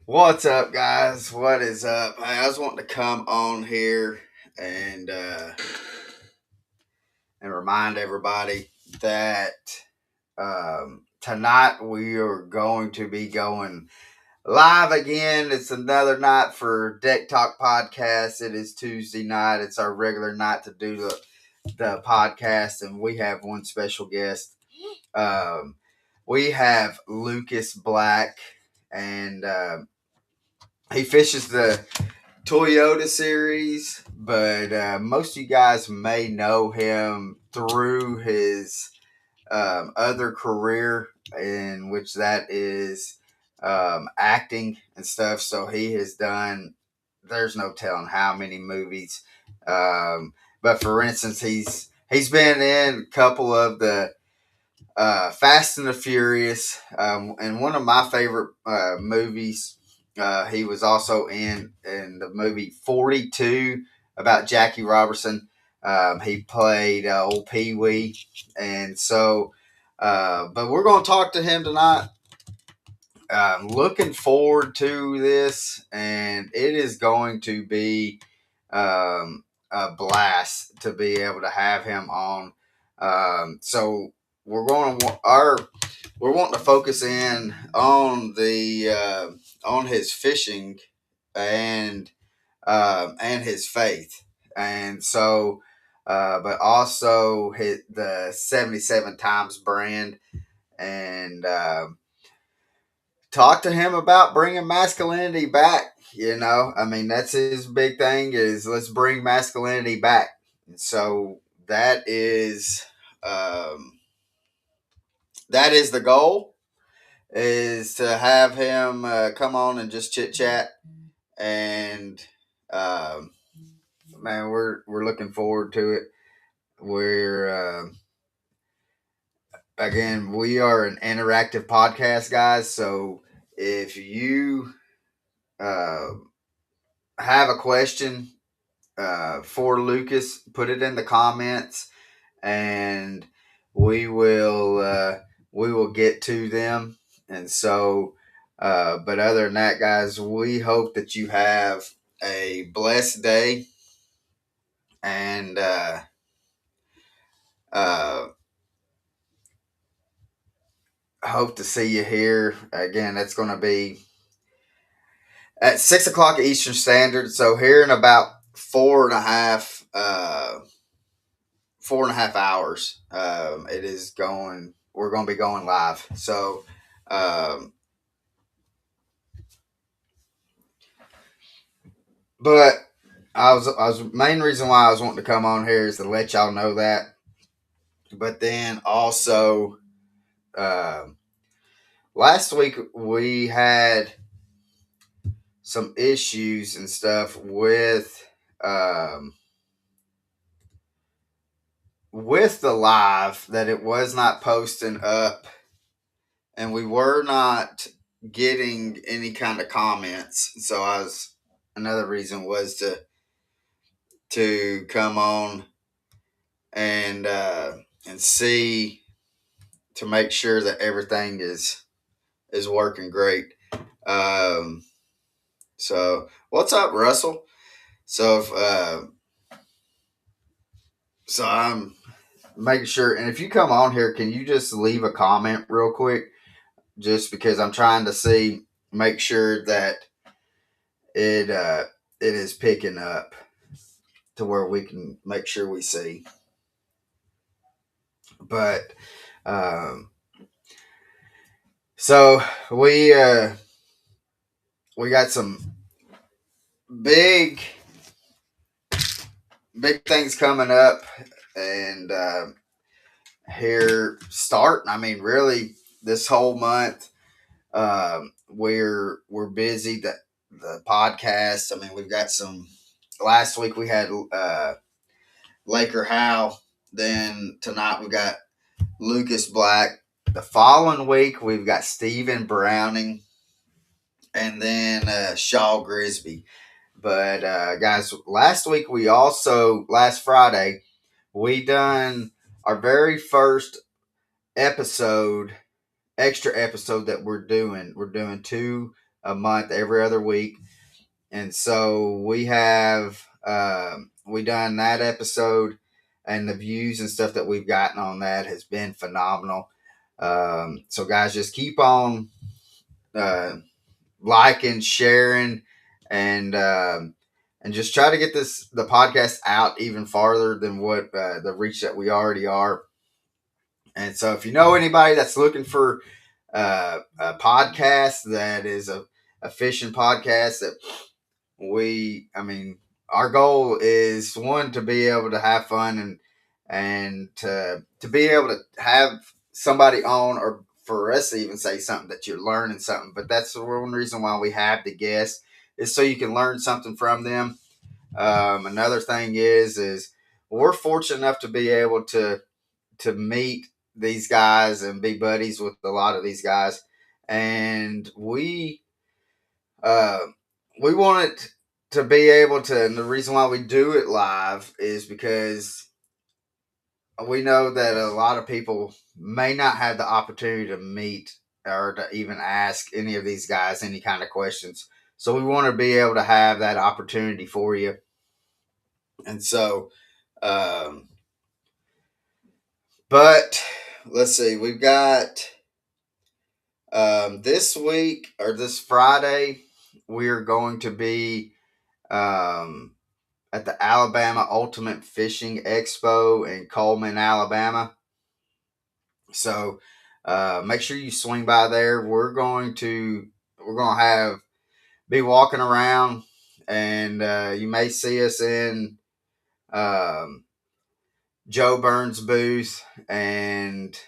What's up, guys? What is up? Hey, I was wanting to come on here and uh, and remind everybody that tonight we are going to be going live again. It's another night for Deck Talk Podcast. It is Tuesday night. It's our regular night to do the podcast, and we have one special guest. Um, we have Lucas Black, and he fishes the Toyota series, but most of you guys may know him through his other career, in which that is acting and stuff. So he has done, there's no telling how many movies. But for instance, he's been in a couple of the Fast and the Furious, and one of my favorite movies. He was also in the movie 42 about Jackie Robertson. He played old Pee Wee, and so. But we're going to talk to him tonight. Looking forward to this, and it is going to be a blast to be able to have him on. So we're wanting to focus in on the on his fishing and and his faith, and so but also hit the 77 times brand and. Talk to him about bringing masculinity back. I mean, that's his big thing is let's bring masculinity back. And so um, that is the goal is to have him come on and just chit chat and um, man, we're looking forward to it. We're again, we are an interactive podcast, guys. So if you uh, have a question for Lucas, put it in the comments, and we will we will get to them. And so, but other than that, guys, we hope that you have a blessed day, and uh, hope to see you here again. That's going to be at 6 o'clock Eastern Standard. So here in about 4.5 hours. It is going. We're going to be going live. So, um, but I was main reason why I was wanting to come on here is to let y'all know that. But then also, um last week we had some issues and stuff um, with the live that it was not posting up, and we were not getting any kind of comments. So I was another reason was to come on and see to make sure that everything is working great. Um, so what's up, Russell? So if, so I'm making sure, and if you come on here, can you just leave a comment real quick? Just because I'm trying to make sure that it it is picking up to where we can make sure we see. But um, so we got some big big things coming up, and here starting. I mean, really, this whole month we're busy. The podcast. I mean, we've got some. Last week we had Laker Howe. Then tonight we got Lucas Black. The following week we've got Stephen Browning, and then Shaw Grisby. But guys, last Friday we done our very first episode, extra episode that we're doing. We're doing two a month, every other week. And so we have we done that episode, and the views and stuff that we've gotten on that has been phenomenal. So guys, just keep on uh, liking, sharing, and and just try to get the podcast out even farther than what the reach that we already are. And so, if you know anybody that's looking for a podcast that is a fishing podcast, that I mean, our goal is one, to be able to have fun, and to be able to have somebody on, or for us to even say something that you're learning something. But that's the one reason why we have the guests, is so you can learn something from them. Another thing is we're fortunate enough to be able to meet these guys and be buddies with a lot of these guys, and uh, we wanted to be able to. And the reason why we do it live is because we know that a lot of people may not have the opportunity to meet or to even ask any of these guys any kind of questions. So we want to be able to have that opportunity for you. And so, um, but let's see, we've got this week, or this Friday, we're going to be um, at the Alabama Ultimate Fishing Expo in Coleman, Alabama. So make sure you swing by there. We're going to have be walking around, and you may see us in um, Joe Burns' booth, and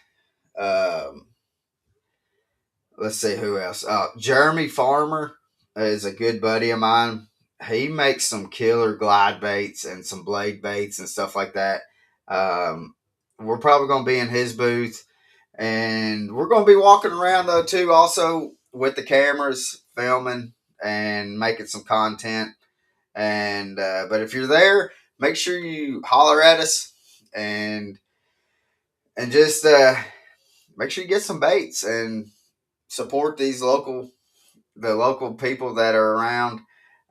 um, let's see who else. Jeremy Farmer is a good buddy of mine. He makes some killer glide baits and some blade baits and stuff like that. We're probably going to be in his booth, and we're going to be walking around though too, also with the cameras, filming and making some content. And but if you're there, make sure you holler at us, and just make sure you get some baits and support the local people that are around.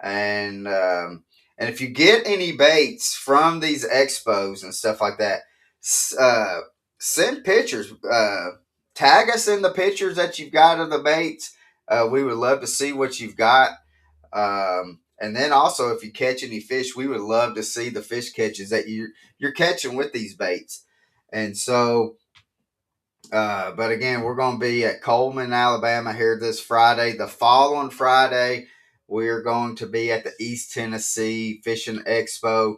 And if you get any baits from these expos and stuff like that, uh, send pictures. Tag us in the pictures that you've got of the baits. We would love to see what you've got. And then also, if you catch any fish, we would love to see the fish catches that you're catching with these baits. And so, but again, we're going to be at Coleman, Alabama here this Friday. The following Friday, we're going to be at the East Tennessee Fishing Expo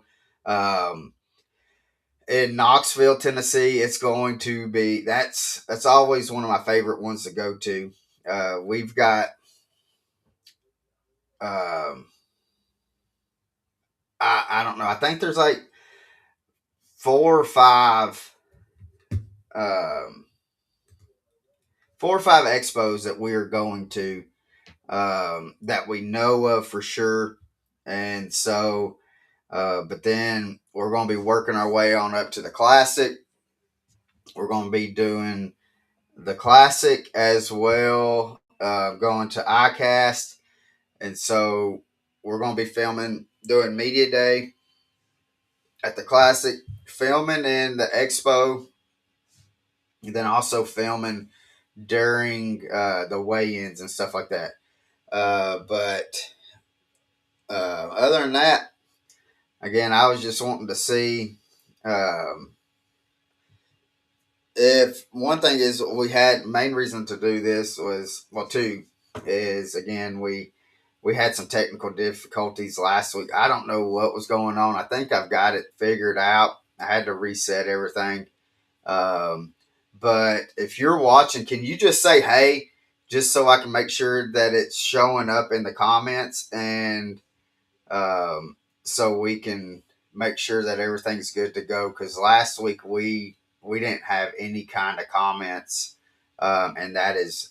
in Knoxville, Tennessee. It's going to be that's always one of my favorite ones to go to. We've got um, I don't know. I think there's like four or five um, four or five expos that we're going to, that we know of for sure. And so, but then we're going to be working our way on up to the Classic. We're going to be doing the Classic as well, going to ICAST. And so we're going to be doing Media Day at the Classic, filming in the Expo, and then also filming during the weigh-ins and stuff like that. But other than that, again, I was just wanting to see um, if one thing is we had main reason to do this was, well, two is, again, we had some technical difficulties last week. I don't know what was going on. I think I've got it figured out. I had to reset everything. Um, but if you're watching, can you just say hey, just so I can make sure that it's showing up in the comments, and so we can make sure that everything's good to go. Because last week we didn't have any kind of comments, and that is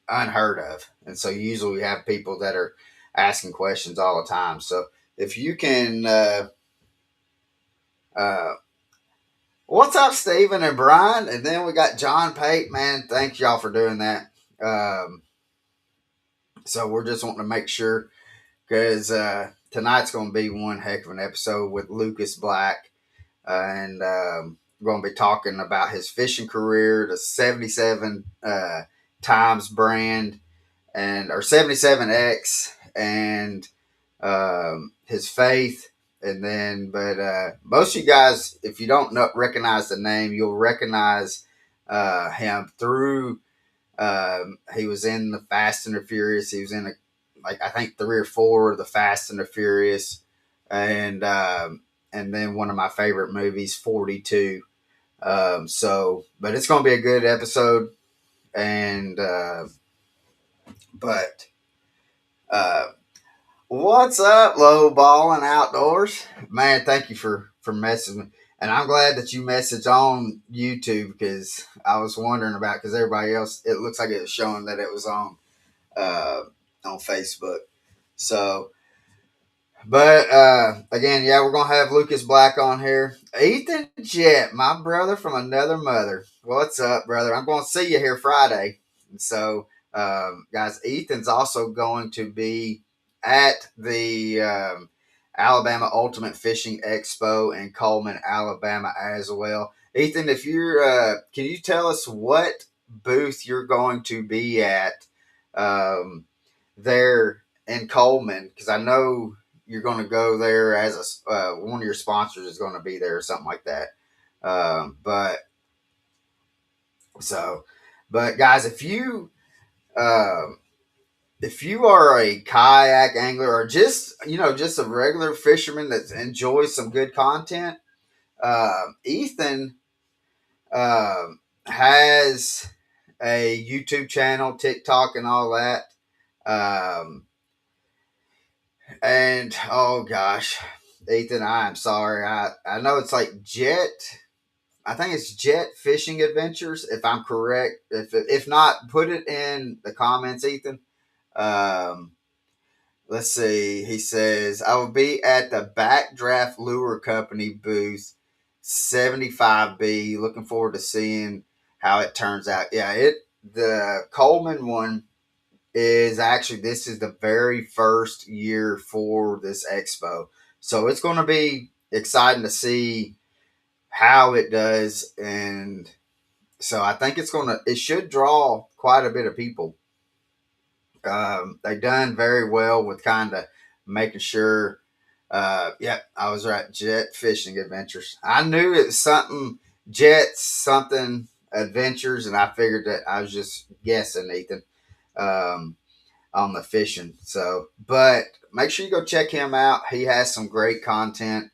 unheard of. And so usually we have people that are asking questions all the time. So if you can, uh, what's up, Stephen and Brian? And then we got John Pate. Man, thank y'all for doing that. Um, So we're just wanting to make sure because tonight's going to be one heck of an episode with Lucas Black. And we're going to be talking about his fishing career, the 77 times brand, and or 77X, and his faith. And then, but most of you guys, if you don't recognize the name, you'll recognize him through. He was in the Fast and the Furious. He was in like I think 3 or 4 of the Fast and the Furious, and then one of my favorite movies, 42. But it's going to be a good episode, and but uh, what's up, low balling outdoors, man? Thank you for messaging me, and I'm glad that you messaged on YouTube because I was wondering about because everybody else it looks like it was showing that it was uh, on Facebook. So, but again, yeah, we're gonna have Lucas Black on here. Ethan Jett, my brother from another mother. What's up, brother? I'm going to see you here Friday. And so, guys, Ethan's also going to be at the Alabama Ultimate Fishing Expo in Coleman, Alabama, as well. Ethan, if you're, can you tell us what booth you're going to be at um, there in Coleman? Because I know you're going to go there as a one of your sponsors is going to be there or something like that. But so, but guys, um, if you are a kayak angler or just just a regular fisherman that enjoys some good content, Ethan has a YouTube channel, TikTok, and all that. Um, and oh gosh, Ethan, I am sorry. I know it's like Jet. I think it's Jet Fishing Adventures, if I'm correct. If not, put it in the comments, Ethan. Um, let's see. He says I will be at the Backdraft Lure Company booth, 75B. Looking forward to seeing how it turns out. Yeah, the Coleman one is actually this is the very first year for this expo, so it's going to be exciting to see how it does, and so I think it should draw quite a bit of people. They done very well with kind of making sure. Yeah, I was right. Jet Fishing Adventures. I knew it was something Jets something adventures, and I figured that I was just guessing, Ethan. Um, on the fishing. So, but make sure you go check him out. He has some great content.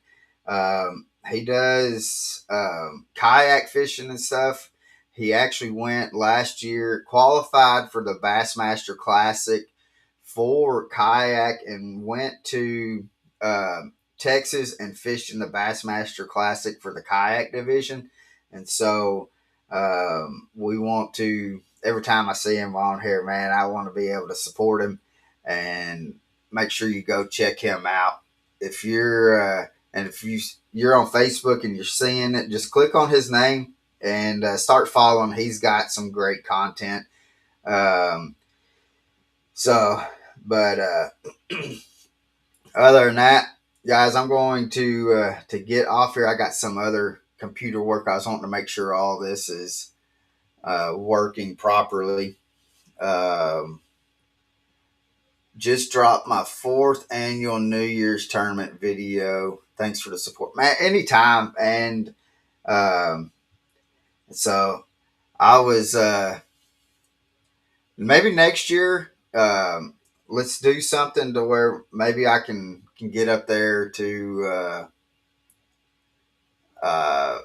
He does kayak fishing and stuff. He actually went last year, qualified for the Bassmaster Classic for kayak, and went to Texas and fished in the Bassmaster Classic for the kayak division. And so we want to every time I see him on here, man, I want to be able to support him and make sure you go check him out. If you're and if you're on Facebook and you're seeing it, just click on his name and start following. He's got some great content. Um, so, but other than that, guys, I'm going to get off here. I got some other computer work. I was wanting to make sure all this is working properly. Um, just dropped my 4th annual New Year's tournament video. Thanks for the support, man. Anytime, and um, so I was maybe next year. Let's do something to where maybe I can get up there to uh,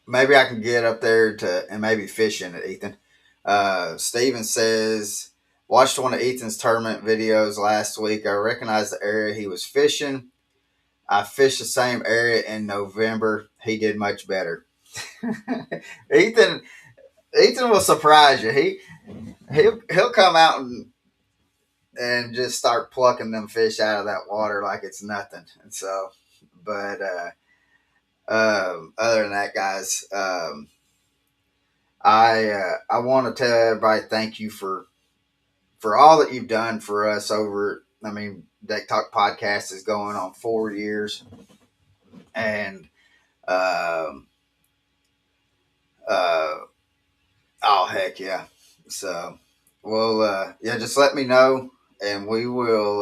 maybe I can get up there to and maybe fishing it, Ethan. Steven says, watched one of Ethan's tournament videos last week. I recognized the area he was fishing. I fished the same area in November. He did much better. Ethan Ethan will surprise you. He'll come out and just start plucking them fish out of that water like it's nothing. And so, but other than that, guys, I want to tell everybody thank you for all that you've done for us over. I mean, Deck Talk podcast is going on 4 years, and um, uh, oh heck yeah! So, well, yeah, just let me know, and we'll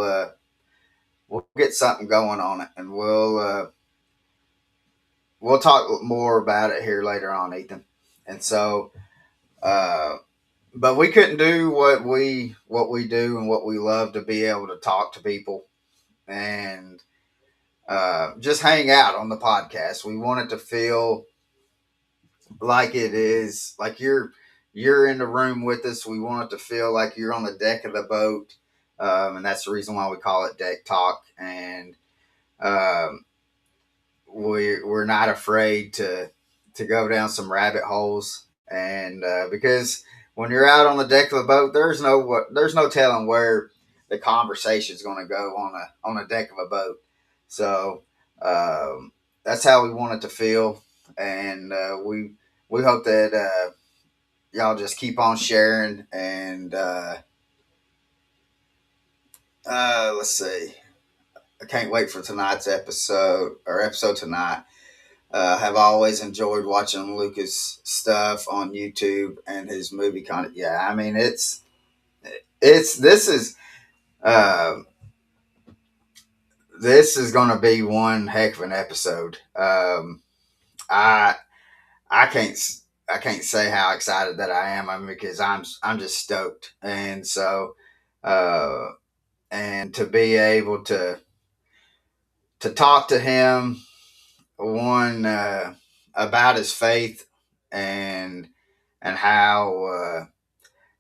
get something going on it, and we'll talk more about it here later on, Ethan. And so, uh, but we couldn't do what we do and what we love to be able to talk to people and just hang out on the podcast. We want it to feel like it is like you're in the room with us. We want it to feel like you're on the deck of the boat, and that's the reason why we call it Deck Talk. And um, we're not afraid to go down some rabbit holes, and because when you're out on the deck of the boat, there's no telling where the conversation is going to go on a deck of a boat. So that's how we want it to feel, and we hope that y'all just keep on sharing. And let's see, I can't wait for tonight's episode tonight. Have always enjoyed watching Lucas stuff on YouTube and his movie content. Yeah, I mean it's uh, this is going to be one heck of an episode. I I can't I can't say how excited that I am. I mean, because I'm just stoked, and so uh, and to be able to talk to him one about his faith and and how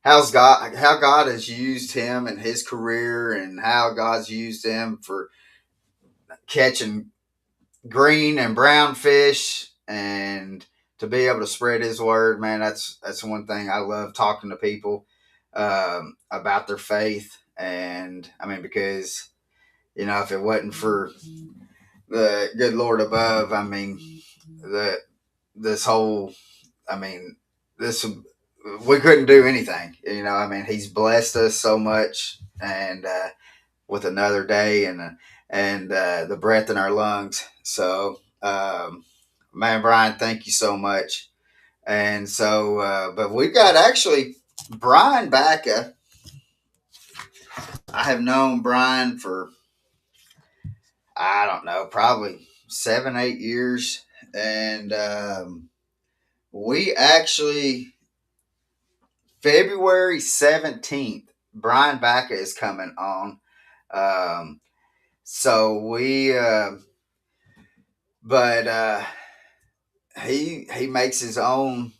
God has used him in his career and how God's used him for catching green and brown fish and to be able to spread his word, man. That's one thing I love talking to people about their faith. And I mean, because if it wasn't for the good Lord above, I mean, the this whole I mean, this we couldn't do anything. I mean, he's blessed us so much, and with another day and the breath in our lungs. So, man, Brian, thank you so much. And so, but we've got actually Brian Backa. I have known Brian for I don't know, probably 7, 8 years, and we actually February 17th, Brian Backa is coming on. Um, so we, but he makes his own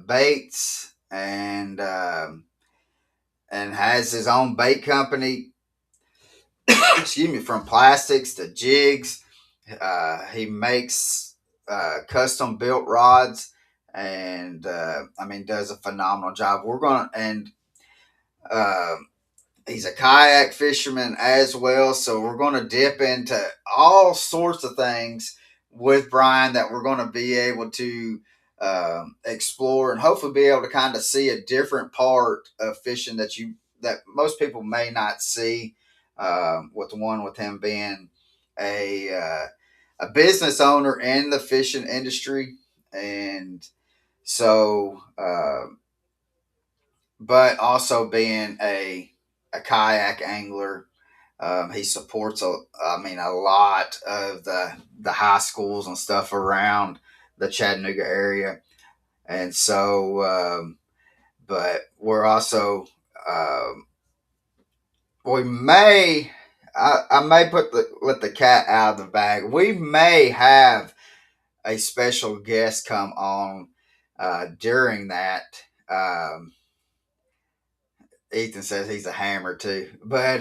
baits and has his own bait company. Excuse me, from plastics to jigs. He makes custom built rods, and I mean does a phenomenal job. We're gonna and. Uh, he's a kayak fisherman as well. So we're going to dip into all sorts of things with Brian that we're going to be able to explore and hopefully be able to kind of see a different part of fishing that most people may not see. With him being a business owner in the fishing industry, and so but also being a kayak angler. He supports a lot of the high schools and stuff around the Chattanooga area, and so but we're also um, we may I may let the cat out of the bag. We may have a special guest come on during that. Um, Ethan says he's a hammer too, but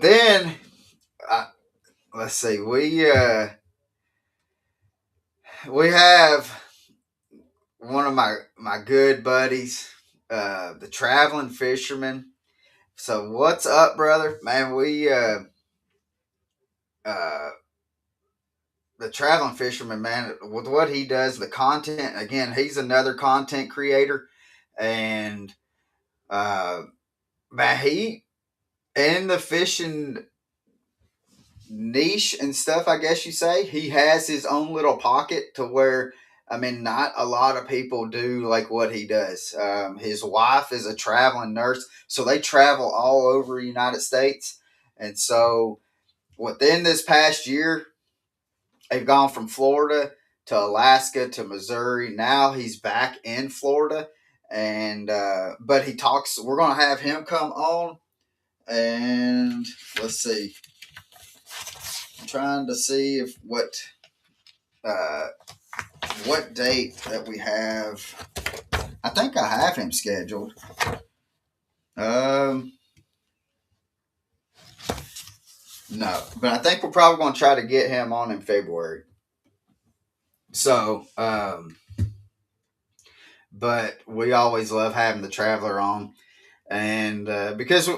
then uh, let's see, we have one of my good buddies, the traveling fisherman. So what's up, brother? Man, uh the traveling fisherman, man, with what he does, the content, again, he's another content creator. And, uh, man, he, in the fishing niche and stuff, I guess you say, he has his own little pocket to where, I mean, not a lot of people do like what he does. His wife is a traveling nurse, so they travel all over the United States. And so within this past year, they've gone from Florida to Alaska to Missouri. Now he's back in Florida, and but he talks. We're gonna have him come on, and let's see. I'm trying to see if uh, what date that we have. I think I have him scheduled. Um, no, but I think we're probably going to try to get him on in February. So, but we always love having the traveler on, and because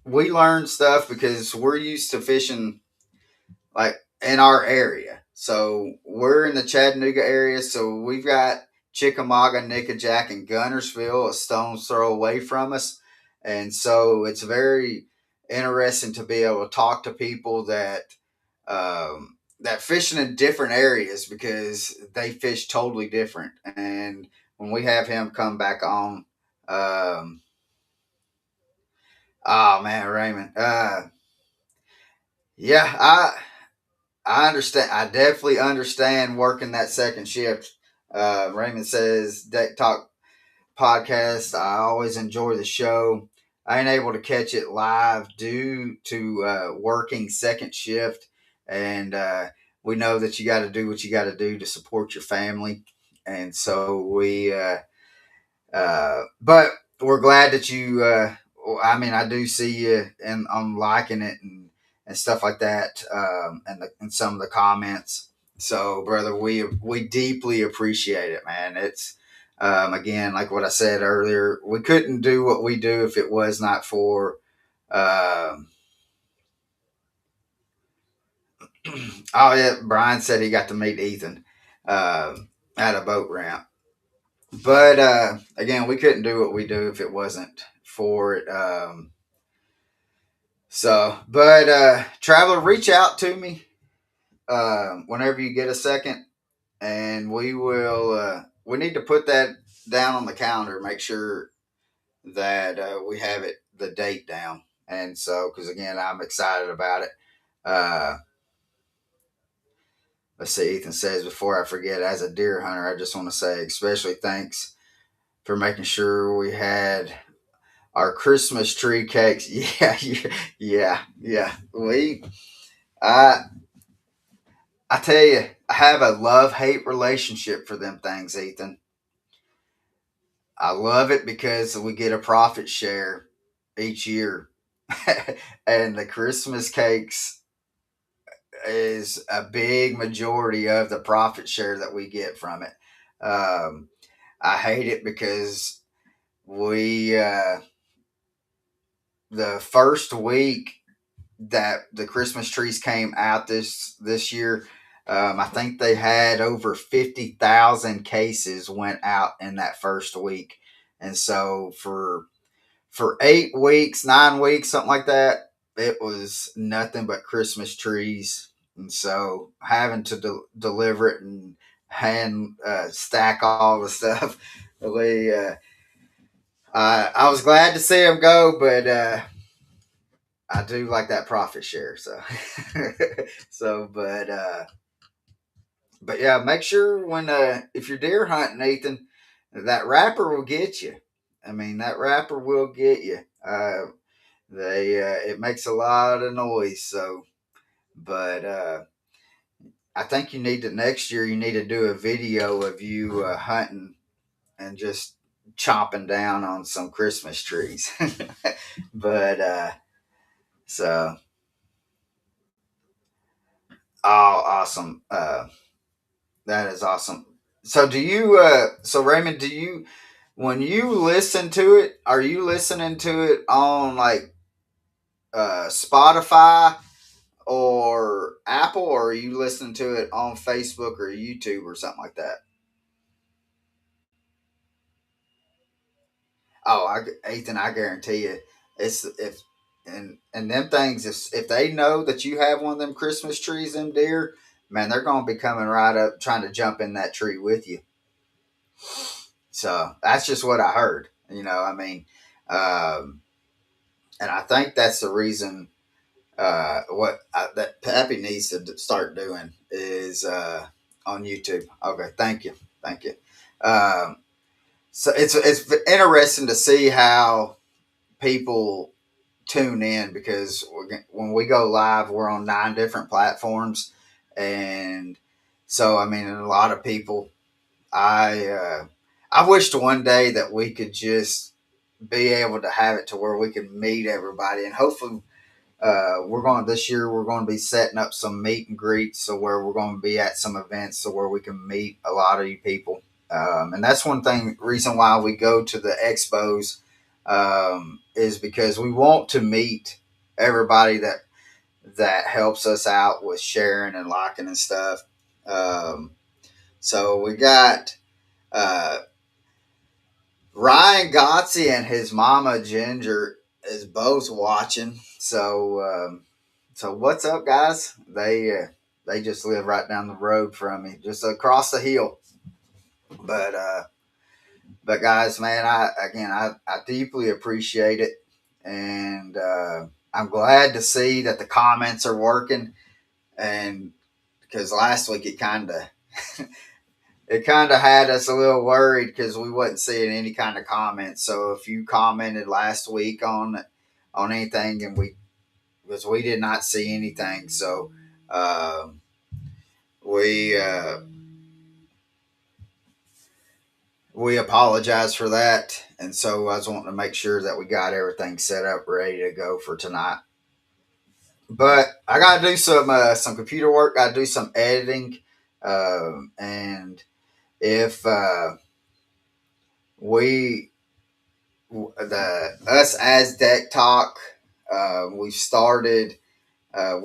we learn stuff because we're used to fishing like in our area. So we're in the Chattanooga area, so we've got Chickamauga, Nickajack, and Gunnersville a stone's throw away from us, and so it's very interesting to be able to talk to people that fishing in different areas because they fish totally different. And when we have him come back on, um, oh man, Raymond, yeah, I understand. I definitely understand working that second shift. Raymond says Deck Talk podcast. I always enjoy the show. I ain't able to catch it live due to working second shift, and we know that you got to do what you got to do to support your family, and so but we're glad that you. I mean, I do see you, and I'm liking it and stuff like that, and some of the comments. So, brother, we deeply appreciate it, man. It's again, like what I said earlier, we couldn't do what we do if it was not for. Um, oh yeah, Brian said he got to meet Ethan uh, at a boat ramp. But again, we couldn't do what we do if it wasn't for it. But traveler, reach out to me whenever you get a second, and we will. We need to put that down on the calendar. Make sure that we have it the date down, and so because again, I'm excited about it. Uh, let's see. Ethan says before I forget, as a deer hunter, I just want to say especially thanks for making sure we had our Christmas tree cakes. Yeah, yeah. I, I tell you, I have a love hate relationship for them things, Ethan. I love it because we get a profit share each year, and the Christmas cakes is a big majority of the profit share that we get from it. Um, I hate it because we the first week that the Christmas trees came out this year. I think they had over 50,000 cases went out in that first week, and so for 8 weeks, 9 weeks, something like that, it was nothing but Christmas trees, and so having to deliver it and hand stack all the stuff, we I was glad to see them go, but I do like that profit share. So, so, but yeah, make sure when if you're deer hunting, Nathan, that wrapper will get you. I mean, that wrapper will get you. They it makes a lot of noise. So, but I think you need to next year. You need to do a video of you hunting and just chopping down on some Christmas trees. But so, oh, awesome. That is awesome. So do you so Raymond, do you when you listen to it, are you listening to it on like Spotify or Apple, or are you listening to it on Facebook or YouTube or something like that? Oh, Ethan, I guarantee you, it's if and them things. If they know that you have one of them Christmas trees, them deer, man, they're gonna be coming right up trying to jump in that tree with you. So that's just what I heard. I mean, um, and I think that's the reason. That Pappy needs to start doing is on YouTube. Okay, thank you. Um, so it's interesting to see how people tune in because when we go live, we're on 9 different platforms, and so I mean, a lot of people. I wished one day that we could just be able to have it to where we could meet everybody, and hopefully we're going this year. We're going to be setting up some meet and greets, so where we're going to be at some events, so where we can meet a lot of you people. And that's one thing reason why we go to the expos is because we want to meet everybody that helps us out with sharing and liking and stuff. Um, so we got uh, Ryan Gotzi and his mama Ginger is both watching. So what's up, guys? They just live right down the road from me, just across the hill. But but guys, man, I deeply appreciate it, and I'm glad to see that the comments are working. And because last week it kind of had us a little worried because we wasn't seeing any kind of comments. So if you commented last week on anything, and because we did not see anything, so um, we we apologize for that. And so I was wanting to make sure that we got everything set up, ready to go for tonight. But I got to do some computer work. Got to do some editing, and if we the us as Deck Talk, we've started.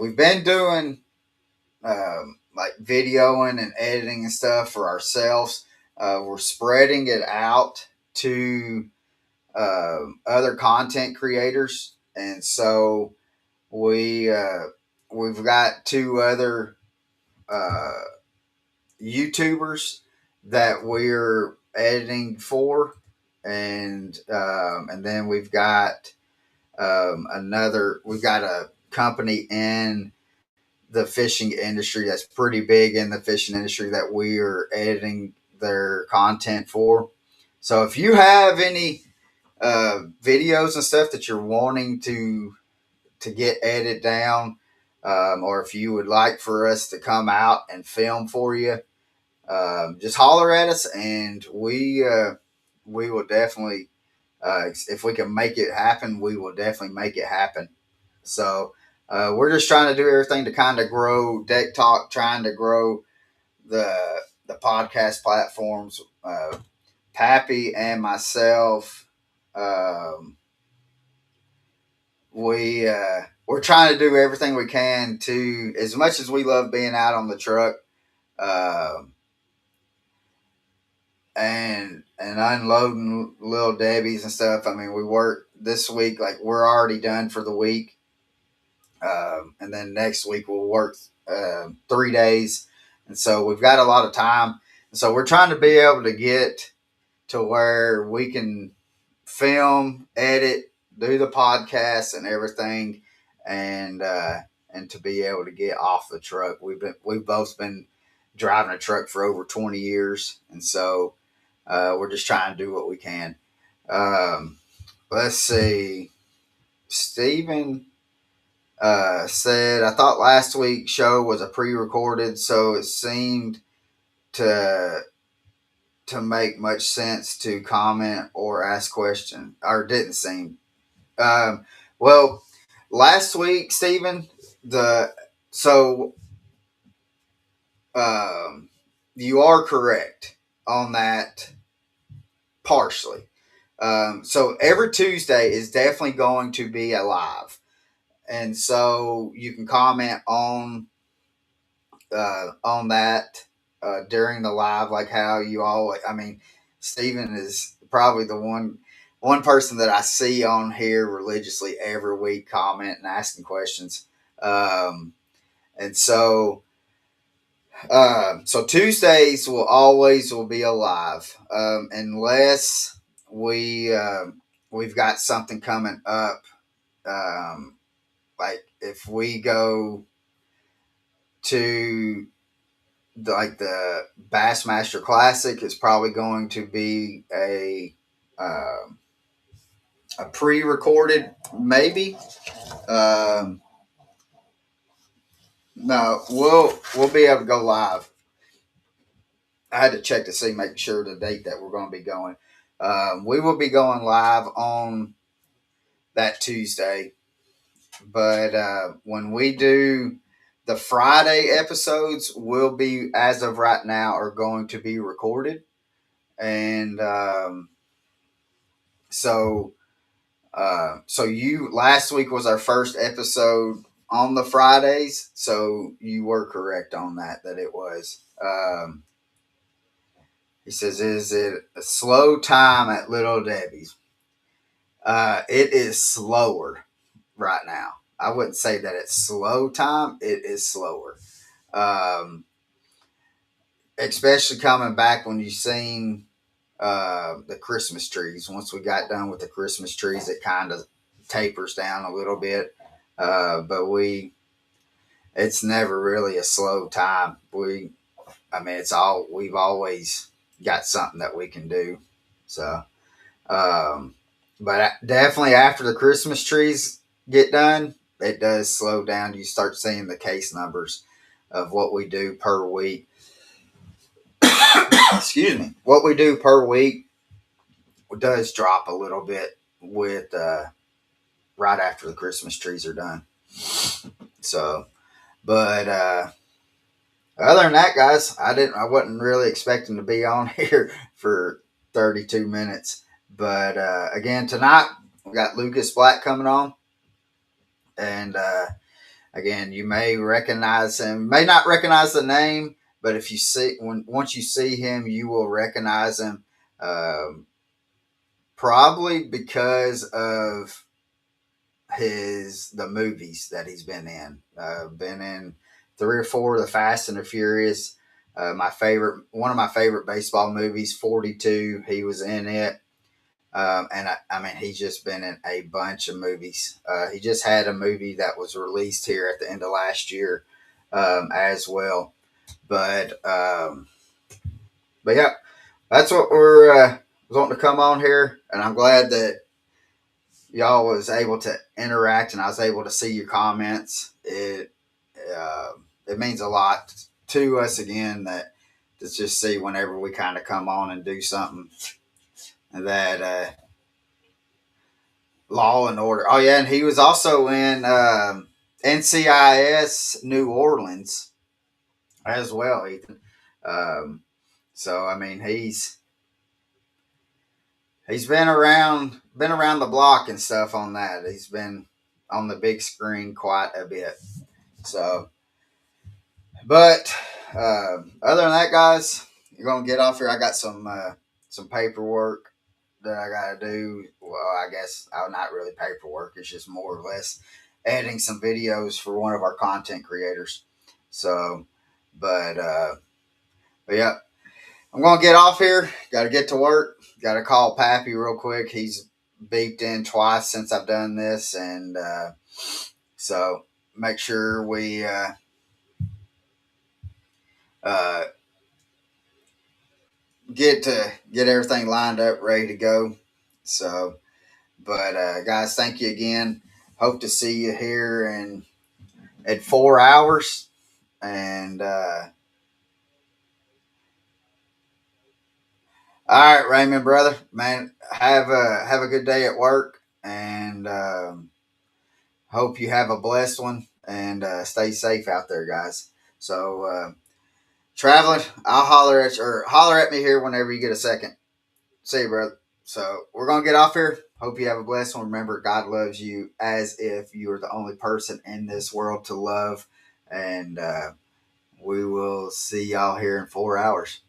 We've been doing like videoing and editing and stuff for ourselves. We're spreading it out to other content creators, and so we we've got 2 other uh, YouTubers that we're editing for, and then we've got another. We've got a company in the fishing industry that's pretty big in the fishing industry that we are editing their content for. So if you have any videos and stuff that you're wanting to get edited down, or if you would like for us to come out and film for you, just holler at us, and we will definitely, if we can make it happen, we will definitely make it happen. So we're just trying to do everything to kind of grow Deck Talk, trying to grow the podcast platforms. Pappy and myself, um, we're trying to do everything we can to, as much as we love being out on the truck, um, and unloading little Debbie's and stuff. I mean, we work this week, like we're already done for the week. And then next week we'll work 3 days, and so we've got a lot of time. And so we're trying to be able to get to where we can film, edit, do the podcast and everything, and to be able to get off the truck. We've both been driving a truck for over 20 years, and so we're just trying to do what we can. Um, let's see, Stephen said, I thought last week's show was a pre-recorded, so it seemed to make much sense to comment or ask questions, or didn't seem. Um, well, last week, Stephen, the so um, you are correct on that partially. So every Tuesday is definitely going to be a live. and so you can comment on that during the live, like how you always. I mean, Stephen is probably the one person that I see on here religiously every week, commenting and asking questions. Um, and so Tuesdays will be alive, unless we've got something coming up. Um, like if we go to the Bassmaster Classic, is probably going to be um a pre-recorded, maybe. Um, no, we'll be able to go live. I had to check to see, make sure the date that we're going to be going. We will be going live on that Tuesday, but when we do the Friday episodes, will be, as of right now, are going to be recorded, and so you last week was our first episode on the Fridays, so you were correct on that it was. He says, "Is it a slow time at Little Debbie's?" It is slower right now. I wouldn't say that it's slow time. It is slower, um, especially coming back when you seen the Christmas trees. Once we got done with the Christmas trees, it kind of tapers down a little bit. But it's never really a slow time. I mean, we've always got something that we can do. So, um, but definitely after the Christmas trees get done, it does slow down. You start seeing the case numbers of what we do per week. Excuse me. What we do per week does drop a little bit with right after the Christmas trees are done. So, but other than that, guys, I wasn't really expecting to be on here for 32 minutes. But again, tonight we got Lucas Black coming on, and again, you may recognize him, may not recognize the name, but if you see once you see him, you will recognize him. Probably because of the movies that he's been in. Been in 3 or 4 of the Fast and the Furious. One of my favorite baseball movies, 42. He was in it, and I mean, he's just been in a bunch of movies. He just had a movie that was released here at the end of last year, as well. But yeah, that's what we're wanting to come on here, and I'm glad that y'all was able to interact and I was able to see your comments. It means a lot to us, again, that to just see whenever we kind of come on and do something that Law and Order. Oh yeah, and he was also in NCIS New Orleans as well, Ethan. Um, so I mean, he's been around the block and stuff on that. He's been on the big screen quite a bit. So, but other than that, guys, you're gonna get off here. I got some paperwork that I gotta do. Well, I guess not really paperwork. It's just more or less editing some videos for one of our content creators. So, but yeah, I'm gonna get off here. Got to get to work. Got to call Pappy real quick. He's beeped in twice since I've done this, and so make sure we uh, get everything lined up, ready to go. So, but guys, thank you again. Hope to see you here at 4 hours, and all right, Raymond, brother, man, have a good day at work, and hope you have a blessed one, and stay safe out there, guys. So, traveling, I'll holler at me here whenever you get a second. See you, brother. So we're gonna get off here. Hope you have a blessed one. Remember, God loves you as if you are the only person in this world to love. And we will see y'all here in 4 hours.